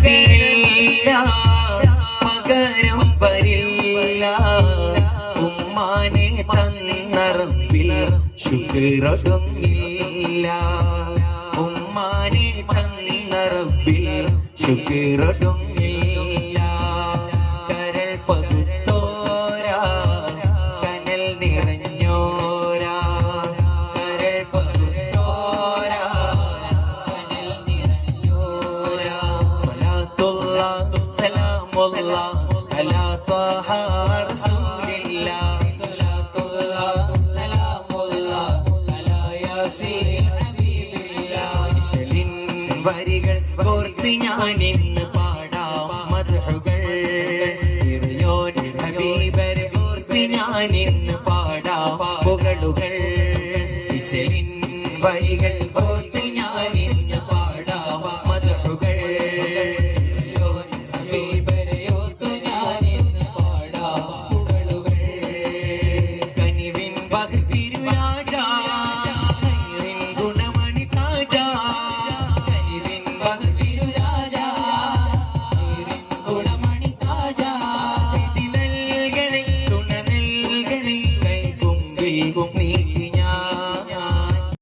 കൽബിലില്ല പകരം വരില്ല ഉമ്മാനെ തന്ന റബ്ബിൽ ശുക്രൊടുങ്ങില്ല ഉമ്മാനെ തന്ന റബ്ബിൽ ശുക്രൊടുങ്ങില്ല കരൾ പകുത്തോരാ കനൽ നിറഞ്ഞോരാ കരൾ പകുത്തോരാ കനൽ നിറഞ്ഞോരാ സ്വലാത്തുല്ലാഹ് സലാമുല്ലാഹ് അലാ ത്വാഹ റസൂലില്ലാഹ് സ്വലാത്തുല്ലാഹ് സലാമുല്ലാഹ് അലാ യാസീൻ ഹബീബില്ലാഹ് ശലിൻ വരികൾ കോർത്ത് ഞാൻ ഇന്ന് പാടാം മദ്ഹുകൾ ഇറയോൻ ഹബീബരെ കോർത്ത് ഞാൻ ഇന്ന് പാടാം പുകളുകൾ ശലിൻ വരികൾ